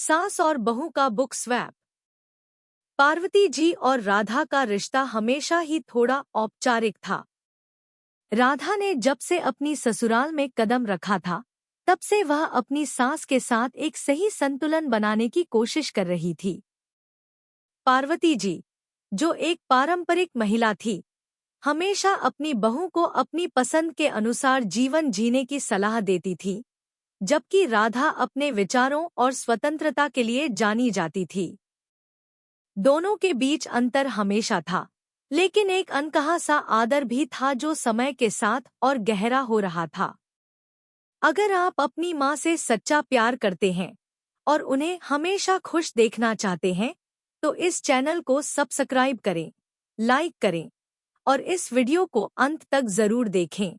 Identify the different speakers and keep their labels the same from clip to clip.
Speaker 1: सास और बहू का बुक स्वैप। पार्वती जी और राधा का रिश्ता हमेशा ही थोड़ा औपचारिक था। राधा ने जब से अपनी ससुराल में कदम रखा था, तब से वह अपनी सास के साथ एक सही संतुलन बनाने की कोशिश कर रही थी। पार्वती जी, जो एक पारंपरिक महिला थी, हमेशा अपनी बहू को अपनी पसंद के अनुसार जीवन जीने की सलाह देती थी, जबकि राधा अपने विचारों और स्वतंत्रता के लिए जानी जाती थी। दोनों के बीच अंतर हमेशा था, लेकिन एक अनकहा सा आदर भी था जो समय के साथ और गहरा हो रहा था। अगर आप अपनी माँ से सच्चा प्यार करते हैं और उन्हें हमेशा खुश देखना चाहते हैं, तो इस चैनल को सब्सक्राइब करें, लाइक करें और इस वीडियो को अंत तक जरूर देखें,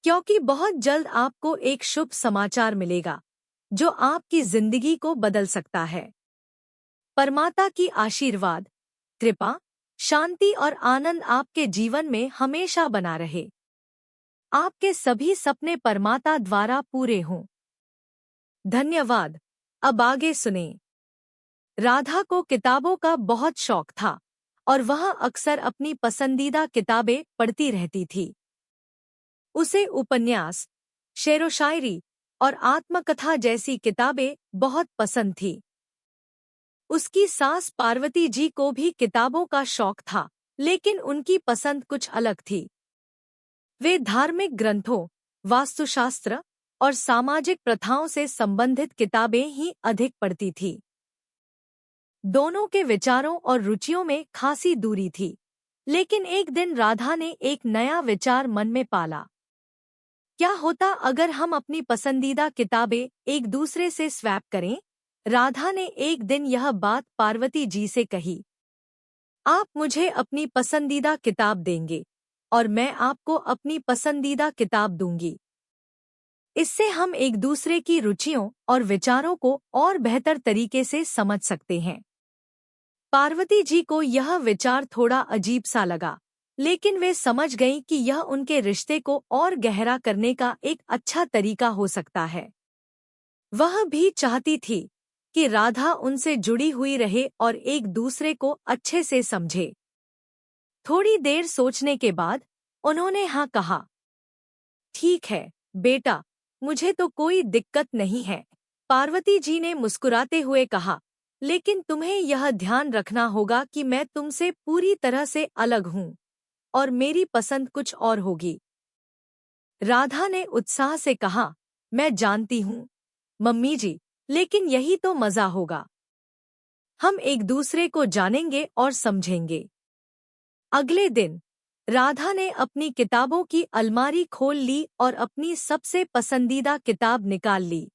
Speaker 1: क्योंकि बहुत जल्द आपको एक शुभ समाचार मिलेगा जो आपकी जिंदगी को बदल सकता है। परमात्मा की आशीर्वाद, कृपा, शांति और आनंद आपके जीवन में हमेशा बना रहे। आपके सभी सपने परमात्मा द्वारा पूरे हों। धन्यवाद। अब आगे सुनें। राधा को किताबों का बहुत शौक था और वह अक्सर अपनी पसंदीदा किताबें पढ़ती रहती थी। उसे उपन्यास, शेरो शायरी और आत्मकथा जैसी किताबें बहुत पसंद थी। उसकी सास पार्वती जी को भी किताबों का शौक था, लेकिन उनकी पसंद कुछ अलग थी। वे धार्मिक ग्रंथों, वास्तुशास्त्र और सामाजिक प्रथाओं से संबंधित किताबें ही अधिक पढ़ती थी। दोनों के विचारों और रुचियों में खासी दूरी थी, लेकिन एक दिन राधा ने एक नया विचार मन में पाला। क्या होता अगर हम अपनी पसंदीदा किताबें एक दूसरे से स्वैप करें? राधा ने एक दिन यह बात पार्वती जी से कही। आप मुझे अपनी पसंदीदा किताब देंगे और मैं आपको अपनी पसंदीदा किताब दूंगी। इससे हम एक दूसरे की रुचियों और विचारों को और बेहतर तरीके से समझ सकते हैं। पार्वती जी को यह विचार थोड़ा अजीब सा लगा, लेकिन वे समझ गईं कि यह उनके रिश्ते को और गहरा करने का एक अच्छा तरीका हो सकता है। वह भी चाहती थी कि राधा उनसे जुड़ी हुई रहे और एक दूसरे को अच्छे से समझे। थोड़ी देर सोचने के बाद उन्होंने हाँ कहा। ठीक है बेटा, मुझे तो कोई दिक्कत नहीं है। पार्वती जी ने मुस्कुराते हुए कहा, लेकिन तुम्हें यह ध्यान रखना होगा कि मैं तुमसे पूरी तरह से अलग हूँ और मेरी पसंद कुछ और होगी। राधा ने उत्साह से कहा, मैं जानती हूँ मम्मी जी, लेकिन यही तो मजा होगा। हम एक दूसरे को जानेंगे और समझेंगे। अगले दिन राधा ने अपनी किताबों की अलमारी खोल ली और अपनी सबसे पसंदीदा किताब निकाल ली।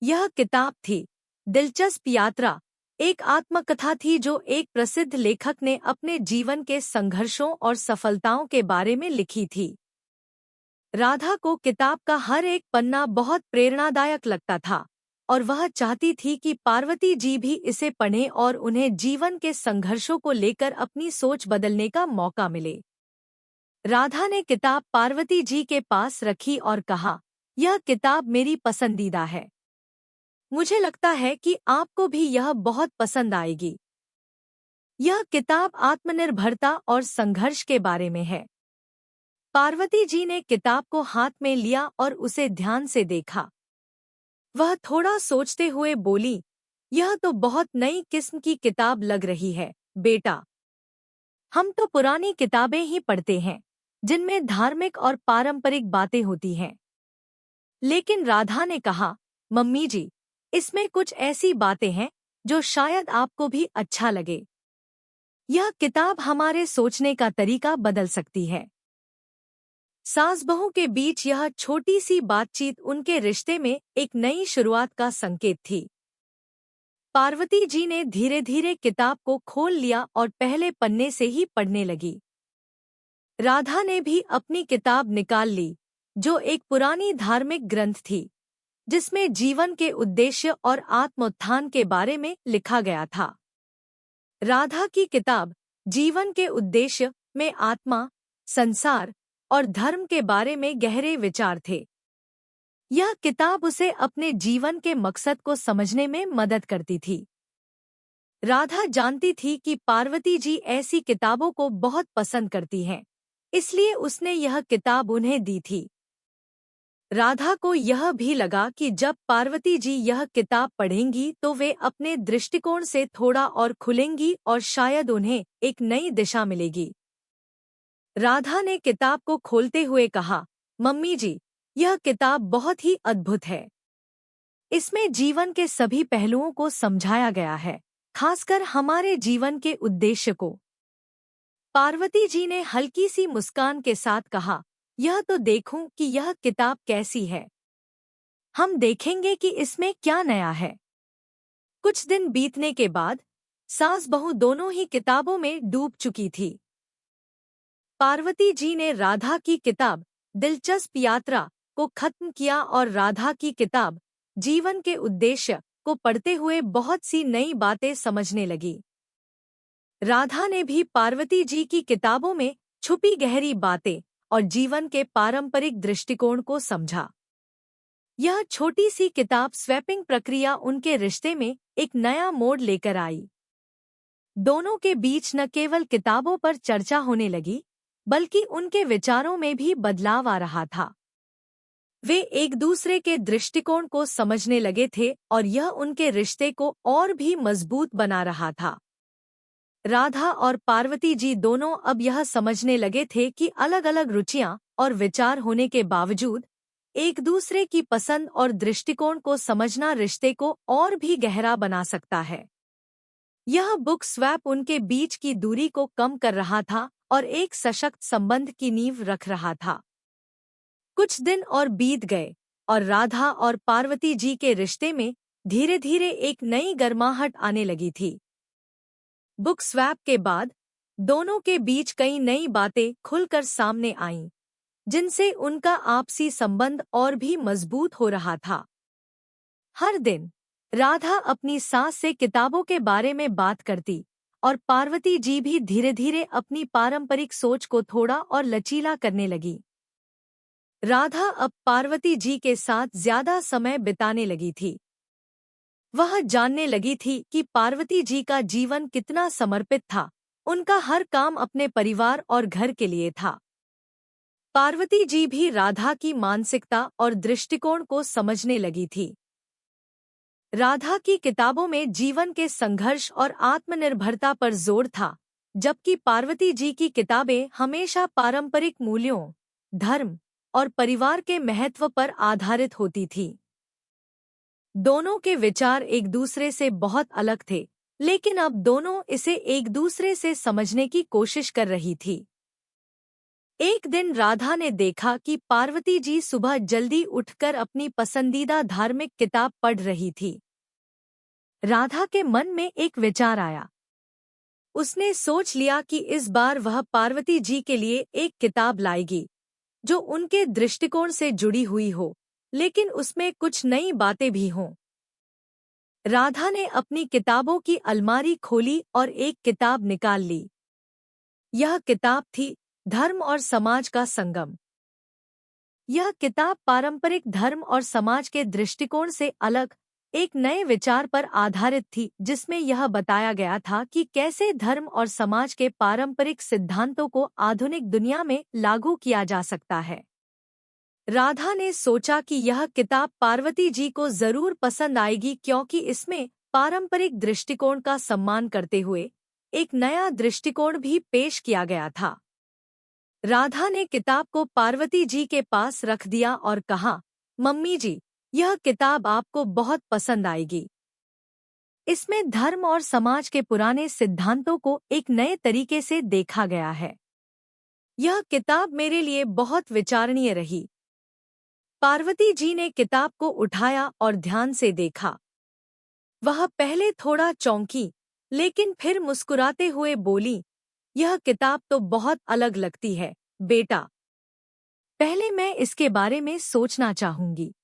Speaker 1: यह किताब थी दिलचस्प यात्रा, एक आत्मकथा थी जो एक प्रसिद्ध लेखक ने अपने जीवन के संघर्षों और सफलताओं के बारे में लिखी थी। राधा को किताब का हर एक पन्ना बहुत प्रेरणादायक लगता था और वह चाहती थी कि पार्वती जी भी इसे पढ़ें और उन्हें जीवन के संघर्षों को लेकर अपनी सोच बदलने का मौका मिले। राधा ने किताब पार्वती जी के पास रखी और कहा, यह किताब मेरी पसंदीदा है। मुझे लगता है कि आपको भी यह बहुत पसंद आएगी। यह किताब आत्मनिर्भरता और संघर्ष के बारे में है। पार्वती जी ने किताब को हाथ में लिया और उसे ध्यान से देखा। वह थोड़ा सोचते हुए बोली, यह तो बहुत नई किस्म की किताब लग रही है बेटा। हम तो पुरानी किताबें ही पढ़ते हैं, जिनमें धार्मिक और पारंपरिक बातें होती हैं। लेकिन राधा ने कहा, मम्मी जी, इसमें कुछ ऐसी बातें हैं जो शायद आपको भी अच्छा लगे। यह किताब हमारे सोचने का तरीका बदल सकती है। सास बहू के बीच यह छोटी सी बातचीत उनके रिश्ते में एक नई शुरुआत का संकेत थी। पार्वती जी ने धीरे धीरे किताब को खोल लिया और पहले पन्ने से ही पढ़ने लगी। राधा ने भी अपनी किताब निकाल ली, जो एक पुरानी धार्मिक ग्रंथ थी, जिसमें जीवन के उद्देश्य और आत्मोत्थान के बारे में लिखा गया था। राधा की किताब जीवन के उद्देश्य में आत्मा, संसार और धर्म के बारे में गहरे विचार थे। यह किताब उसे अपने जीवन के मकसद को समझने में मदद करती थी। राधा जानती थी कि पार्वती जी ऐसी किताबों को बहुत पसंद करती हैं, इसलिए उसने यह किताब उन्हें दी थी। राधा को यह भी लगा कि जब पार्वती जी यह किताब पढ़ेंगी तो वे अपने दृष्टिकोण से थोड़ा और खुलेंगी और शायद उन्हें एक नई दिशा मिलेगी। राधा ने किताब को खोलते हुए कहा, मम्मी जी, यह किताब बहुत ही अद्भुत है। इसमें जीवन के सभी पहलुओं को समझाया गया है, खासकर हमारे जीवन के उद्देश्य को। पार्वती जी ने हल्की सी मुस्कान के साथ कहा, यह तो देखूं कि यह किताब कैसी है। हम देखेंगे कि इसमें क्या नया है। कुछ दिन बीतने के बाद सास बहू दोनों ही किताबों में डूब चुकी थी। पार्वती जी ने राधा की किताब दिलचस्प यात्रा को खत्म किया और राधा की किताब जीवन के उद्देश्य को पढ़ते हुए बहुत सी नई बातें समझने लगी। राधा ने भी पार्वती जी की किताबों में छुपी गहरी बातें और जीवन के पारंपरिक दृष्टिकोण को समझा। यह छोटी सी किताब स्वैपिंग प्रक्रिया उनके रिश्ते में एक नया मोड़ लेकर आई। दोनों के बीच न केवल किताबों पर चर्चा होने लगी, बल्कि उनके विचारों में भी बदलाव आ रहा था। वे एक दूसरे के दृष्टिकोण को समझने लगे थे और यह उनके रिश्ते को और भी मजबूत बना रहा था। राधा और पार्वती जी दोनों अब यह समझने लगे थे कि अलग-अलग रुचियां और विचार होने के बावजूद एक दूसरे की पसंद और दृष्टिकोण को समझना रिश्ते को और भी गहरा बना सकता है। यह बुक स्वैप उनके बीच की दूरी को कम कर रहा था और एक सशक्त संबंध की नींव रख रहा था। कुछ दिन और बीत गए और राधा और पार्वती जी के रिश्ते में धीरे-धीरे एक नई गर्माहट आने लगी थी। बुक स्वैप के बाद दोनों के बीच कई नई बातें खुलकर सामने आईं, जिनसे उनका आपसी संबंध और भी मजबूत हो रहा था। हर दिन राधा अपनी सास से किताबों के बारे में बात करती और पार्वती जी भी धीरे-धीरे अपनी पारंपरिक सोच को थोड़ा और लचीला करने लगी। राधा अब पार्वती जी के साथ ज्यादा समय बिताने लगी थी। वह जानने लगी थी कि पार्वती जी का जीवन कितना समर्पित था, उनका हर काम अपने परिवार और घर के लिए था। पार्वती जी भी राधा की मानसिकता और दृष्टिकोण को समझने लगी थी। राधा की किताबों में जीवन के संघर्ष और आत्मनिर्भरता पर जोर था, जबकि पार्वती जी की किताबें हमेशा पारंपरिक मूल्यों, धर्म और परिवार के महत्व पर आधारित होती थी। दोनों के विचार एक दूसरे से बहुत अलग थे, लेकिन अब दोनों इसे एक दूसरे से समझने की कोशिश कर रही थी। एक दिन राधा ने देखा कि पार्वती जी सुबह जल्दी उठकर अपनी पसंदीदा धार्मिक किताब पढ़ रही थी। राधा के मन में एक विचार आया। उसने सोच लिया कि इस बार वह पार्वती जी के लिए एक किताब लाएगी, जो उनके दृष्टिकोण से जुड़ी हुई हो, लेकिन उसमें कुछ नई बातें भी हों। राधा ने अपनी किताबों की अलमारी खोली और एक किताब निकाल ली। यह किताब थी धर्म और समाज का संगम। यह किताब पारंपरिक धर्म और समाज के दृष्टिकोण से अलग एक नए विचार पर आधारित थी, जिसमें यह बताया गया था कि कैसे धर्म और समाज के पारंपरिक सिद्धांतों को आधुनिक दुनिया में लागू किया जा सकता है। राधा ने सोचा कि यह किताब पार्वती जी को जरूर पसंद आएगी, क्योंकि इसमें पारंपरिक दृष्टिकोण का सम्मान करते हुए एक नया दृष्टिकोण भी पेश किया गया था। राधा ने किताब को पार्वती जी के पास रख दिया और कहा, मम्मी जी, यह किताब आपको बहुत पसंद आएगी। इसमें धर्म और समाज के पुराने सिद्धांतों को एक नए तरीके से देखा गया है। यह किताब मेरे लिए बहुत विचारणीय रही। पार्वती जी ने किताब को उठाया और ध्यान से देखा। वह पहले थोड़ा चौंकी, लेकिन फिर मुस्कुराते हुए बोली, यह किताब तो बहुत अलग लगती है, बेटा। पहले मैं इसके बारे में सोचना चाहूंगी।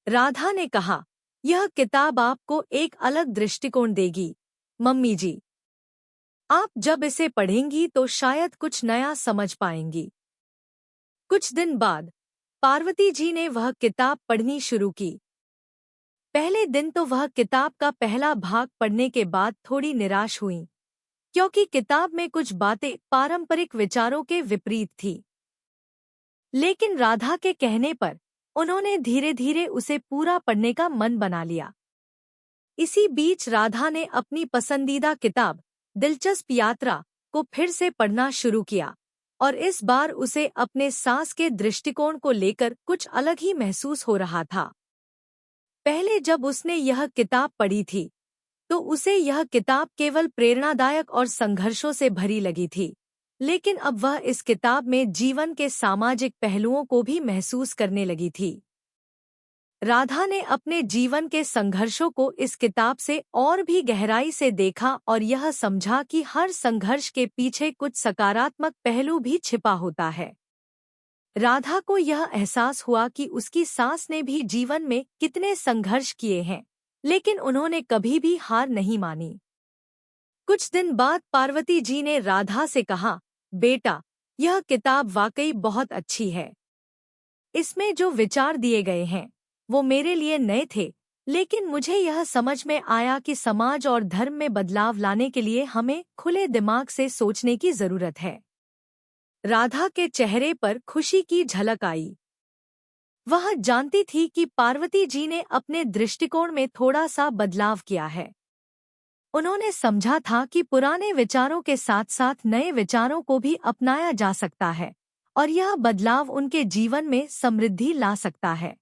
Speaker 1: राधा ने कहा, यह किताब आपको एक अलग दृष्टिकोण देगी, मम्मी जी। आप जब इसे पढ़ेंगी तो शायद कुछ नया समझ पाएंगी। कुछ दिन बाद पार्वती जी ने वह किताब पढ़नी शुरू की। पहले दिन तो वह किताब का पहला भाग पढ़ने के बाद थोड़ी निराश हुई, क्योंकि किताब में कुछ बातें पारंपरिक विचारों के विपरीत थी। लेकिन राधा के कहने पर उन्होंने धीरे धीरे उसे पूरा पढ़ने का मन बना लिया। इसी बीच राधा ने अपनी पसंदीदा किताब दिलचस्प यात्रा को फिर से पढ़ना शुरू किया, और इस बार उसे अपने सास के दृष्टिकोण को लेकर कुछ अलग ही महसूस हो रहा था। पहले जब उसने यह किताब पढ़ी थी तो उसे यह किताब केवल प्रेरणादायक और संघर्षों से भरी लगी थी, लेकिन अब वह इस किताब में जीवन के सामाजिक पहलुओं को भी महसूस करने लगी थी। राधा ने अपने जीवन के संघर्षों को इस किताब से और भी गहराई से देखा और यह समझा कि हर संघर्ष के पीछे कुछ सकारात्मक पहलू भी छिपा होता है। राधा को यह एहसास हुआ कि उसकी सास ने भी जीवन में कितने संघर्ष किए हैं, लेकिन उन्होंने कभी भी हार नहीं मानी। कुछ दिन बाद पार्वती जी ने राधा से कहा, बेटा, यह किताब वाकई बहुत अच्छी है। इसमें जो विचार दिए गए हैं वो मेरे लिए नए थे, लेकिन मुझे यह समझ में आया कि समाज और धर्म में बदलाव लाने के लिए हमें खुले दिमाग से सोचने की जरूरत है। राधा के चेहरे पर खुशी की झलक आई। वह जानती थी कि पार्वती जी ने अपने दृष्टिकोण में थोड़ा सा बदलाव किया है। उन्होंने समझा था कि पुराने विचारों के साथ साथ नए विचारों को भी अपनाया जा सकता है, और यह बदलाव उनके जीवन में समृद्धि ला सकता है।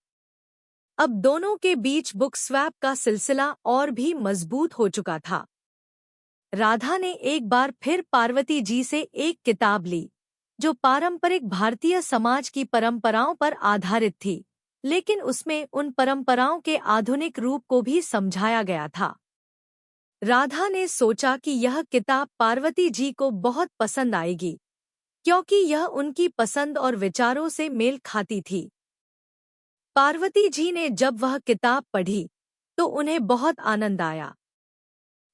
Speaker 1: अब दोनों के बीच बुक स्वैप का सिलसिला और भी मजबूत हो चुका था। राधा ने एक बार फिर पार्वती जी से एक किताब ली जो पारंपरिक भारतीय समाज की परंपराओं पर आधारित थी, लेकिन उसमें उन परंपराओं के आधुनिक रूप को भी समझाया गया था। राधा ने सोचा कि यह किताब पार्वती जी को बहुत पसंद आएगी, क्योंकि यह उनकी पसंद और विचारों से मेल खाती थी। पार्वती जी ने जब वह किताब पढ़ी तो उन्हें बहुत आनंद आया।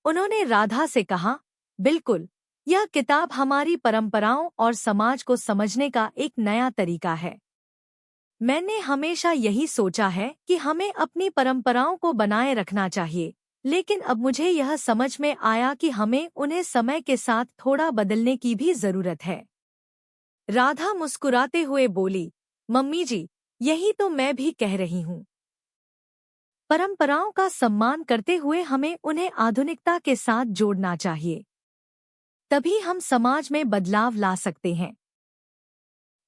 Speaker 1: उन्होंने राधा से कहा, बिल्कुल, यह किताब हमारी परंपराओं और समाज को समझने का एक नया तरीका है। मैंने हमेशा यही सोचा है कि हमें अपनी परंपराओं को बनाए रखना चाहिए, लेकिन अब मुझे यह समझ में आया कि हमें उन्हें समय के साथ थोड़ा बदलने की भी जरूरत है। राधा मुस्कुराते हुए बोली, मम्मी जी, यही तो मैं भी कह रही हूँ। परंपराओं का सम्मान करते हुए हमें उन्हें आधुनिकता के साथ जोड़ना चाहिए, तभी हम समाज में बदलाव ला सकते हैं।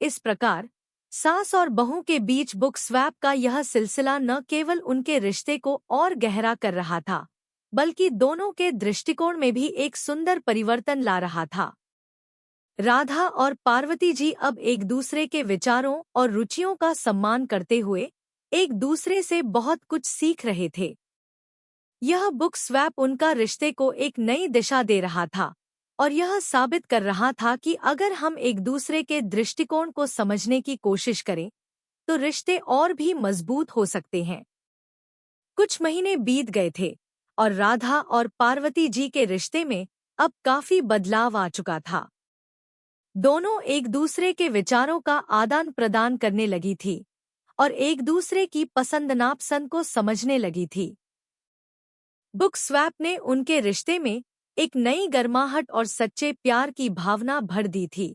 Speaker 1: इस प्रकार सास और बहू के बीच बुक स्वैप का यह सिलसिला न केवल उनके रिश्ते को और गहरा कर रहा था, बल्कि दोनों के दृष्टिकोण में भी एक सुंदर परिवर्तन ला रहा था। राधा और पार्वती जी अब एक दूसरे के विचारों और रुचियों का सम्मान करते हुए एक दूसरे से बहुत कुछ सीख रहे थे। यह बुक स्वैप उनका रिश्ते को एक नई दिशा दे रहा था, और यह साबित कर रहा था कि अगर हम एक दूसरे के दृष्टिकोण को समझने की कोशिश करें तो रिश्ते और भी मजबूत हो सकते हैं। कुछ महीने बीत गए थे और राधा और पार्वती जी के रिश्ते में अब काफी बदलाव आ चुका था। दोनों एक दूसरे के विचारों का आदान प्रदान करने लगी थी और एक दूसरे की पसंद नापसंद को समझने लगी थी। बुक स्वैप ने उनके रिश्ते में एक नई गर्माहट और सच्चे प्यार की भावना भर दी थी।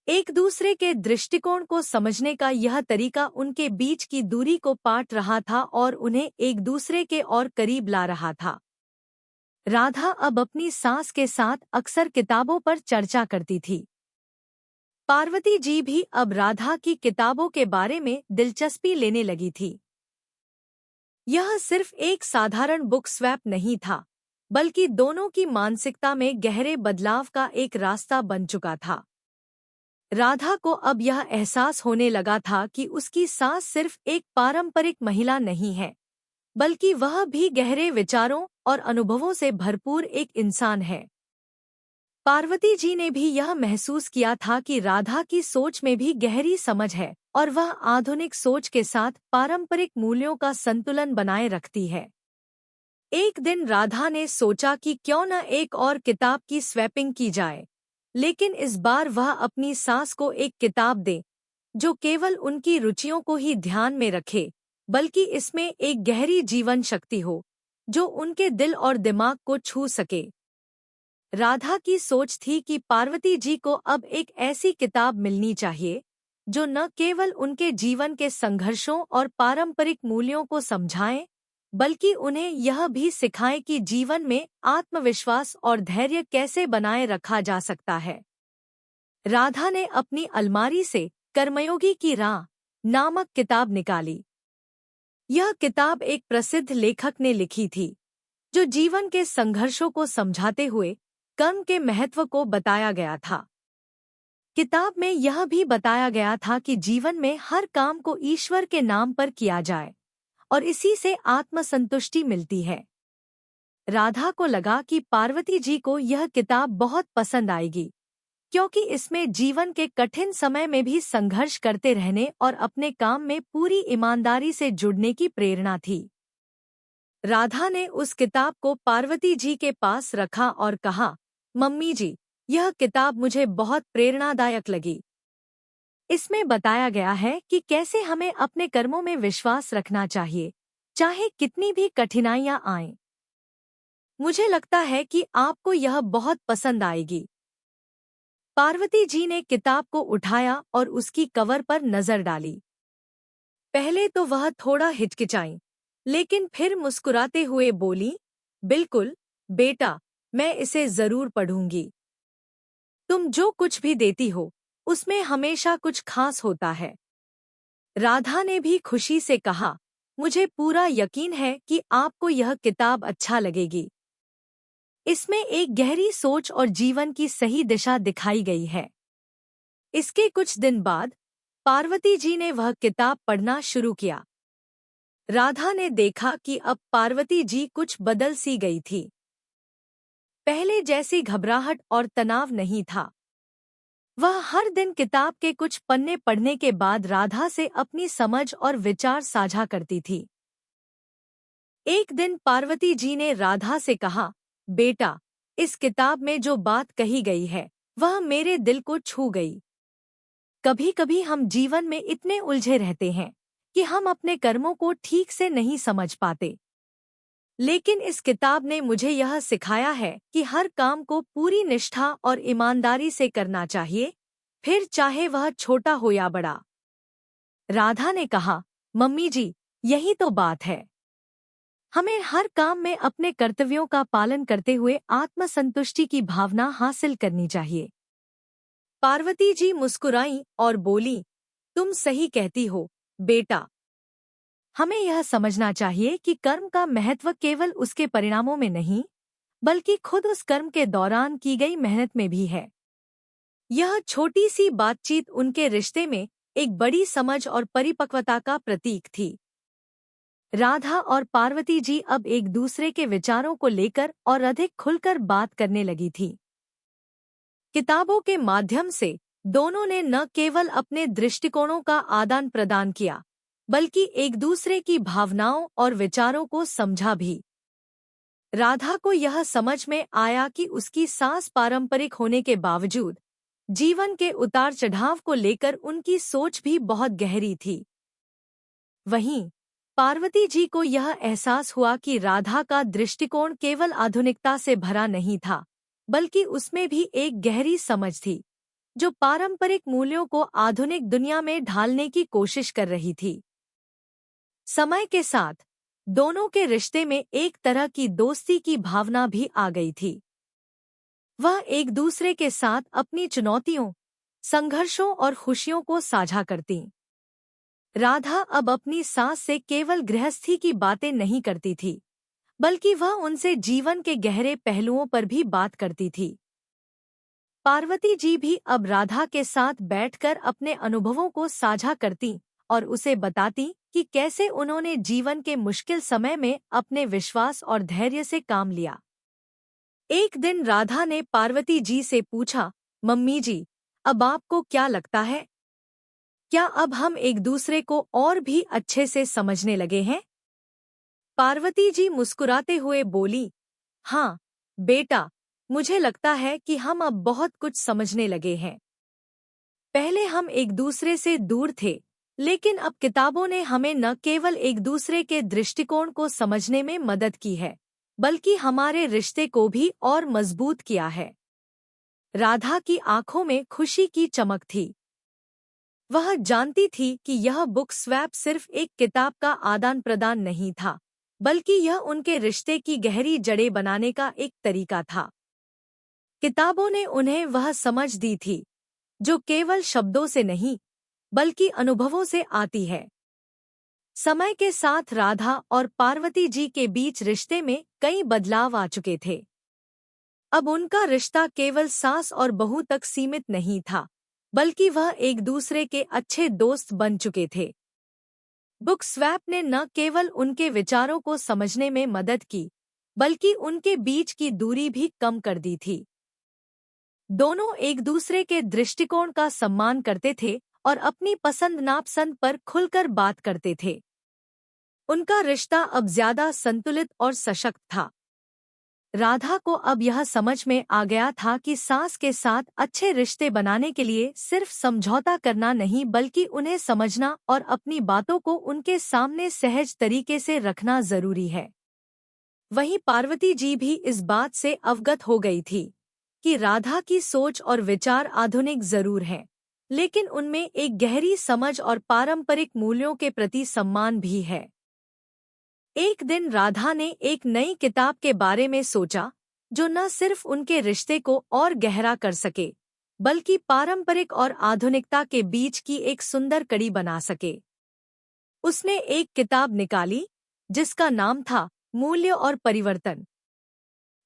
Speaker 1: एक दूसरे के दृष्टिकोण को समझने का यह तरीका उनके बीच की दूरी को पाट रहा था और उन्हें एक दूसरे के और करीब ला रहा था। राधा अब अपनी सास के साथ अक्सर किताबों पर चर्चा करती थी। पार्वती जी भी अब राधा की किताबों के बारे में दिलचस्पी लेने लगी थी। यह सिर्फ एक साधारण बुक स्वैप नहीं था, बल्कि दोनों की मानसिकता में गहरे बदलाव का एक रास्ता बन चुका था। राधा को अब यह एहसास होने लगा था कि उसकी सास सिर्फ एक पारंपरिक महिला नहीं है, बल्कि वह भी गहरे विचारों और अनुभवों से भरपूर एक इंसान है। पार्वती जी ने भी यह महसूस किया था कि राधा की सोच में भी गहरी समझ है और वह आधुनिक सोच के साथ पारंपरिक मूल्यों का संतुलन बनाए रखती है। एक दिन राधा ने सोचा कि क्यों न एक और किताब की स्वैपिंग की जाए, लेकिन इस बार वह अपनी सास को एक किताब दे जो केवल उनकी रुचियों को ही ध्यान में रखे, बल्कि इसमें एक गहरी जीवन शक्ति हो, जो उनके दिल और दिमाग को छू सके। राधा की सोच थी कि पार्वती जी को अब एक ऐसी किताब मिलनी चाहिए जो न केवल उनके जीवन के संघर्षों और पारंपरिक मूल्यों को समझाए, बल्कि उन्हें यह भी सिखाए कि जीवन में आत्मविश्वास और धैर्य कैसे बनाए रखा जा सकता है। राधा ने अपनी अलमारी से कर्मयोगी की राह नामक किताब निकाली। यह किताब एक प्रसिद्ध लेखक ने लिखी थी, जो जीवन के संघर्षों को समझाते हुए कर्म के महत्व को बताया गया था। किताब में यह भी बताया गया था कि जीवन में हर काम को ईश्वर के नाम पर किया जाए और इसी से आत्मसंतुष्टि मिलती है। राधा को लगा कि पार्वती जी को यह किताब बहुत पसंद आएगी, क्योंकि इसमें जीवन के कठिन समय में भी संघर्ष करते रहने और अपने काम में पूरी ईमानदारी से जुड़ने की प्रेरणा थी। राधा ने उस किताब को पार्वती जी के पास रखा और कहा, मम्मी जी, यह किताब मुझे बहुत प्रेरणादायक लगी। इसमें बताया गया है कि कैसे हमें अपने कर्मों में विश्वास रखना चाहिए, चाहे कितनी भी कठिनाइयां आएं। मुझे लगता है कि आपको यह बहुत पसंद आएगी। पार्वती जी ने किताब को उठाया और उसकी कवर पर नजर डाली। पहले तो वह थोड़ा हिचकिचाई, लेकिन फिर मुस्कुराते हुए बोली, बिल्कुल बेटा, मैं इसे जरूर पढ़ूंगी। तुम जो कुछ भी देती हो, उसमें हमेशा कुछ खास होता है। राधा ने भी खुशी से कहा, मुझे पूरा यकीन है कि आपको यह किताब अच्छा लगेगी। इसमें एक गहरी सोच और जीवन की सही दिशा दिखाई गई है। इसके कुछ दिन बाद पार्वती जी ने वह किताब पढ़ना शुरू किया। राधा ने देखा कि अब पार्वती जी कुछ बदल सी गई थी। पहले जैसी घबराहट और तनाव नहीं था। वह हर दिन किताब के कुछ पन्ने पढ़ने के बाद राधा से अपनी समझ और विचार साझा करती थी। एक दिन पार्वती जी ने राधा से कहा, बेटा, इस किताब में जो बात कही गई है, वह मेरे दिल को छू गई। कभी-कभी हम जीवन में इतने उलझे रहते हैं कि हम अपने कर्मों को ठीक से नहीं समझ पाते। लेकिन इस किताब ने मुझे यह सिखाया है कि हर काम को पूरी निष्ठा और ईमानदारी से करना चाहिए, फिर चाहे वह छोटा हो या बड़ा। राधा ने कहा, मम्मी जी, यही तो बात है। हमें हर काम में अपने कर्तव्यों का पालन करते हुए आत्मसंतुष्टि की भावना हासिल करनी चाहिए। पार्वती जी मुस्कुराईं और बोली, तुम सही कहती हो, बेटा। हमें यह समझना चाहिए कि कर्म का महत्व केवल उसके परिणामों में नहीं, बल्कि खुद उस कर्म के दौरान की गई मेहनत में भी है। यह छोटी सी बातचीत उनके रिश्ते में एक बड़ी समझ और परिपक्वता का प्रतीक थी। राधा और पार्वती जी अब एक दूसरे के विचारों को लेकर और अधिक खुलकर बात करने लगी थी। किताबों के माध्यम से दोनों ने न केवल अपने दृष्टिकोणों का आदान प्रदान किया, बल्कि एक दूसरे की भावनाओं और विचारों को समझा भी। राधा को यह समझ में आया कि उसकी सास पारंपरिक होने के बावजूद जीवन के उतार चढ़ाव को लेकर उनकी सोच भी बहुत गहरी थी। वहीं पार्वती जी को यह एहसास हुआ कि राधा का दृष्टिकोण केवल आधुनिकता से भरा नहीं था, बल्कि उसमें भी एक गहरी समझ थी, जो पारंपरिक मूल्यों को आधुनिक दुनिया में ढालने की कोशिश कर रही थी। समय के साथ दोनों के रिश्ते में एक तरह की दोस्ती की भावना भी आ गई थी। वह एक दूसरे के साथ अपनी चुनौतियों, संघर्षों और खुशियों को साझा करती। राधा अब अपनी सास से केवल गृहस्थी की बातें नहीं करती थी, बल्कि वह उनसे जीवन के गहरे पहलुओं पर भी बात करती थी। पार्वती जी भी अब राधा के साथ बैठकर अपने अनुभवों को साझा करती और उसे बताती कि कैसे उन्होंने जीवन के मुश्किल समय में अपने विश्वास और धैर्य से काम लिया। एक दिन राधा ने पार्वती जी से पूछा, मम्मी जी, अब आपको क्या लगता है? क्या अब हम एक दूसरे को और भी अच्छे से समझने लगे हैं? पार्वती जी मुस्कुराते हुए बोली, हाँ बेटा, मुझे लगता है कि हम अब बहुत कुछ समझने लगे हैं। पहले हम एक दूसरे से दूर थे, लेकिन अब किताबों ने हमें न केवल एक दूसरे के दृष्टिकोण को समझने में मदद की है, बल्कि हमारे रिश्ते को भी और मजबूत किया है। राधा की आंखों में खुशी की चमक थी। वह जानती थी कि यह बुक स्वैप सिर्फ एक किताब का आदान प्रदान नहीं था, बल्कि यह उनके रिश्ते की गहरी जड़ें बनाने का एक तरीका था। किताबों ने उन्हें वह समझ दी थी जो केवल शब्दों से नहीं, बल्कि अनुभवों से आती है। समय के साथ राधा और पार्वती जी के बीच रिश्ते में कई बदलाव आ चुके थे। अब उनका रिश्ता केवल सास और बहू तक सीमित नहीं था, बल्कि वह एक दूसरे के अच्छे दोस्त बन चुके थे। बुक स्वैप ने न केवल उनके विचारों को समझने में मदद की, बल्कि उनके बीच की दूरी भी कम कर दी थी। दोनों एक दूसरे के दृष्टिकोण का सम्मान करते थे और अपनी पसंद नापसंद पर खुलकर बात करते थे। उनका रिश्ता अब ज्यादा संतुलित और सशक्त था। राधा को अब यह समझ में आ गया था कि सास के साथ अच्छे रिश्ते बनाने के लिए सिर्फ समझौता करना नहीं, बल्कि उन्हें समझना और अपनी बातों को उनके सामने सहज तरीके से रखना जरूरी है। वहीं पार्वती जी भी इस बात से अवगत हो गई थी कि राधा की सोच और विचार आधुनिक जरूर हैं, लेकिन उनमें एक गहरी समझ और पारंपरिक मूल्यों के प्रति सम्मान भी है। एक दिन राधा ने एक नई किताब के बारे में सोचा जो न सिर्फ उनके रिश्ते को और गहरा कर सके, बल्कि पारंपरिक और आधुनिकता के बीच की एक सुंदर कड़ी बना सके। उसने एक किताब निकाली जिसका नाम था मूल्य और परिवर्तन।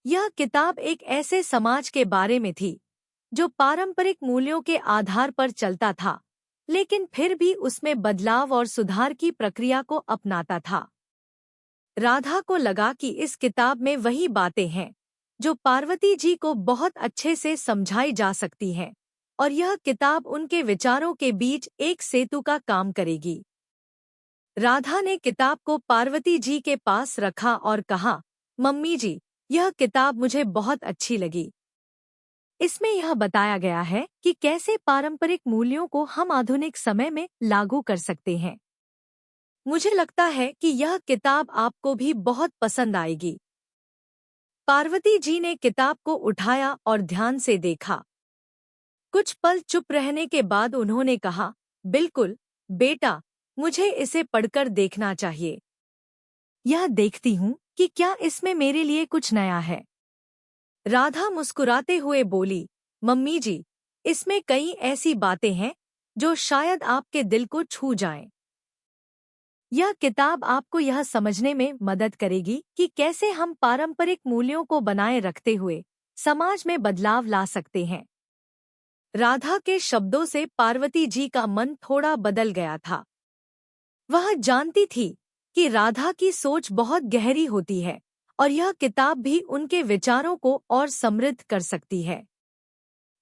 Speaker 1: यह किताब एक ऐसे समाज के बारे में थी जो पारंपरिक मूल्यों के आधार पर चलता था, लेकिन फिर भी उसमें बदलाव और सुधार की प्रक्रिया को अपनाता था। राधा को लगा कि इस किताब में वही बातें हैं जो पार्वती जी को बहुत अच्छे से समझाई जा सकती हैं, और यह किताब उनके विचारों के बीच एक सेतु का काम करेगी। राधा ने किताब को पार्वती जी के पास रखा और कहा, मम्मी जी, यह किताब मुझे बहुत अच्छी लगी। इसमें यह बताया गया है कि कैसे पारंपरिक मूल्यों को हम आधुनिक समय में लागू कर सकते हैं। मुझे लगता है कि यह किताब आपको भी बहुत पसंद आएगी। पार्वती जी ने किताब को उठाया और ध्यान से देखा। कुछ पल चुप रहने के बाद उन्होंने कहा, बिल्कुल बेटा, मुझे इसे पढ़कर देखना चाहिए। यह देखती हूँ कि क्या इसमें मेरे लिए कुछ नया है। राधा मुस्कुराते हुए बोली, मम्मी जी, इसमें कई ऐसी बातें हैं जो शायद आपके दिल को छू जाएं। यह किताब आपको यह समझने में मदद करेगी कि कैसे हम पारंपरिक मूल्यों को बनाए रखते हुए समाज में बदलाव ला सकते हैं। राधा के शब्दों से पार्वती जी का मन थोड़ा बदल गया था। वह जानती थी कि राधा की सोच बहुत गहरी होती है और यह किताब भी उनके विचारों को और समृद्ध कर सकती है।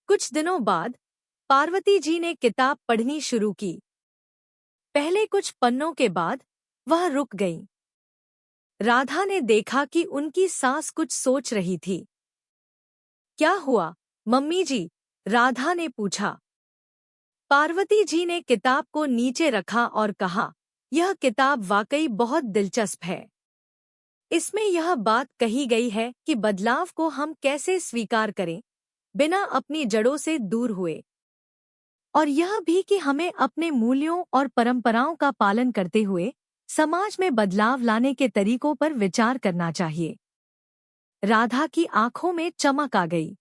Speaker 1: कुछ दिनों बाद पार्वती जी ने किताब पढ़नी शुरू की। पहले कुछ पन्नों के बाद वह रुक गई। राधा ने देखा कि उनकी सास कुछ सोच रही थी। क्या हुआ, मम्मी जी? राधा ने पूछा। पार्वती जी ने किताब को नीचे रखा और कहा, यह किताब वाकई बहुत दिलचस्प है। इसमें यह बात कही गई है कि बदलाव को हम कैसे स्वीकार करें बिना अपनी जड़ों से दूर हुए, और यह भी कि हमें अपने मूल्यों और परंपराओं का पालन करते हुए समाज में बदलाव लाने के तरीकों पर विचार करना चाहिए। राधा की आंखों में चमक आ गई।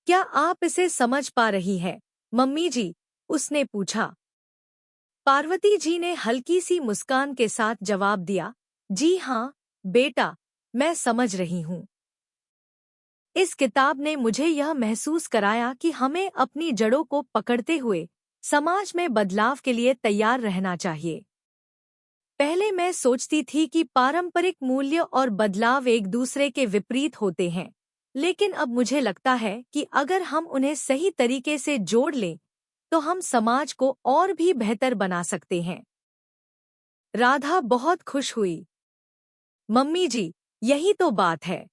Speaker 1: क्या आप इसे समझ पा रही हैं, मम्मी जी? उसने पूछा। पार्वती जी ने हल्की सी मुस्कान के साथ जवाब दिया, जी हाँ बेटा, मैं समझ रही हूँ। इस किताब ने मुझे यह महसूस कराया कि हमें अपनी जड़ों को पकड़ते हुए समाज में बदलाव के लिए तैयार रहना चाहिए। पहले मैं सोचती थी कि पारंपरिक मूल्य और बदलाव एक दूसरे के विपरीत होते हैं, लेकिन अब मुझे लगता है कि अगर हम उन्हें सही तरीके से जोड़ लें तो हम समाज को और भी बेहतर बना सकते हैं। राधा बहुत खुश हुई। मम्मी जी, यही तो बात है।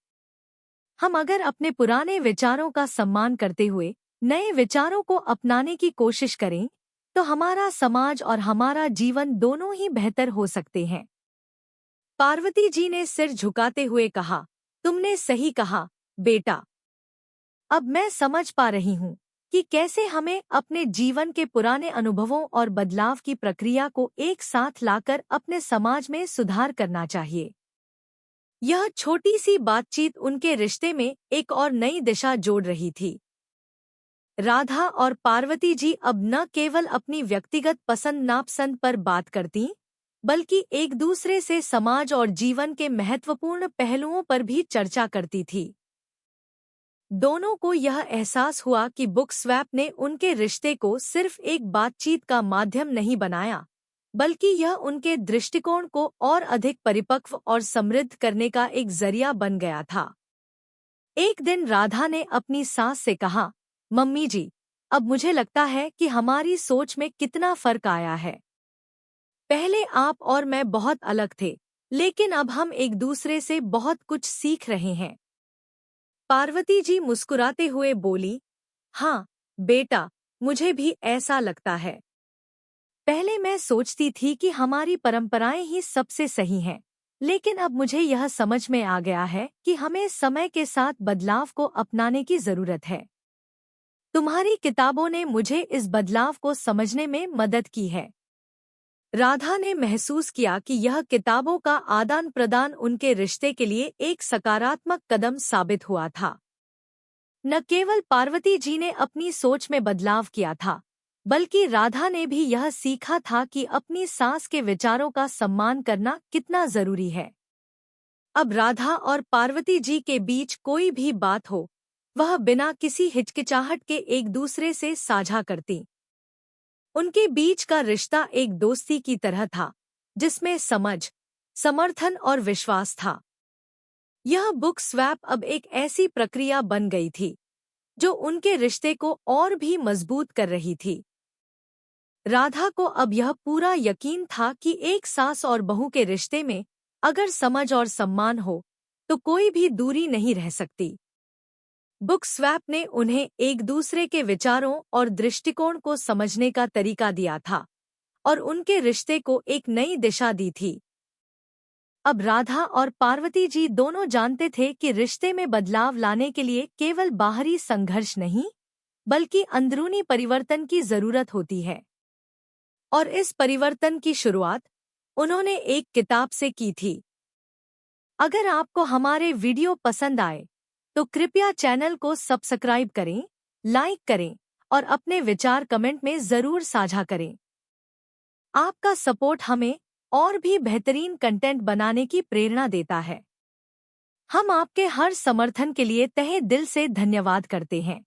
Speaker 1: हम अगर अपने पुराने विचारों का सम्मान करते हुए नए विचारों को अपनाने की कोशिश करें तो हमारा समाज और हमारा जीवन दोनों ही बेहतर हो सकते हैं। पार्वती जी ने सिर झुकाते हुए कहा, तुमने सही कहा, बेटा। अब मैं समझ पा रही हूँ कि कैसे हमें अपने जीवन के पुराने अनुभवों और बदलाव की प्रक्रिया को एक साथ लाकर अपने समाज में सुधार करना चाहिए। यह छोटी सी बातचीत उनके रिश्ते में एक और नई दिशा जोड़ रही थी। राधा और पार्वती जी अब न केवल अपनी व्यक्तिगत पसंद नापसंद पर बात करती, बल्कि एक दूसरे से समाज और जीवन के महत्वपूर्ण पहलुओं पर भी चर्चा करती थी। दोनों को यह एहसास हुआ कि बुक स्वैप ने उनके रिश्ते को सिर्फ एक बातचीत का माध्यम नहीं बनाया, बल्कि यह उनके दृष्टिकोण को और अधिक परिपक्व और समृद्ध करने का एक जरिया बन गया था। एक दिन राधा ने अपनी सास से कहा, मम्मी जी, अब मुझे लगता है कि हमारी सोच में कितना फर्क आया है। पहले आप और मैं बहुत अलग थे, लेकिन अब हम एक दूसरे से बहुत कुछ सीख रहे हैं। पार्वती जी मुस्कुराते हुए बोली, हाँ बेटा, मुझे भी ऐसा लगता है। पहले मैं सोचती थी कि हमारी परंपराएं ही सबसे सही हैं, लेकिन अब मुझे यह समझ में आ गया है कि हमें समय के साथ बदलाव को अपनाने की जरूरत है। तुम्हारी किताबों ने मुझे इस बदलाव को समझने में मदद की है। राधा ने महसूस किया कि यह किताबों का आदान प्रदान उनके रिश्ते के लिए एक सकारात्मक कदम साबित हुआ था। न केवल पार्वती जी ने अपनी सोच में बदलाव किया था, बल्कि राधा ने भी यह सीखा था कि अपनी सास के विचारों का सम्मान करना कितना जरूरी है। अब राधा और पार्वती जी के बीच कोई भी बात हो, वह बिना किसी हिचकिचाहट के एक दूसरे से साझा करती। उनके बीच का रिश्ता एक दोस्ती की तरह था, जिसमें समझ, समर्थन और विश्वास था। यह बुक स्वैप अब एक ऐसी प्रक्रिया बन गई थी जो उनके रिश्ते को और भी मजबूत कर रही थी। राधा को अब यह पूरा यकीन था कि एक सास और बहू के रिश्ते में अगर समझ और सम्मान हो, तो कोई भी दूरी नहीं रह सकती। बुक स्वैप ने उन्हें एक दूसरे के विचारों और दृष्टिकोण को समझने का तरीका दिया था और उनके रिश्ते को एक नई दिशा दी थी। अब राधा और पार्वती जी दोनों जानते थे कि रिश्ते में बदलाव लाने के लिए केवल बाहरी संघर्ष नहीं, बल्कि अंदरूनी परिवर्तन की जरूरत होती है। और इस परिवर्तन की शुरुआत उन्होंने एक किताब से की थी। अगर आपको हमारे वीडियो पसंद आए तो कृपया चैनल को सब्सक्राइब करें, लाइक करें और अपने विचार कमेंट में जरूर साझा करें। आपका सपोर्ट हमें और भी बेहतरीन कंटेंट बनाने की प्रेरणा देता है। हम आपके हर समर्थन के लिए तहे दिल से धन्यवाद करते हैं।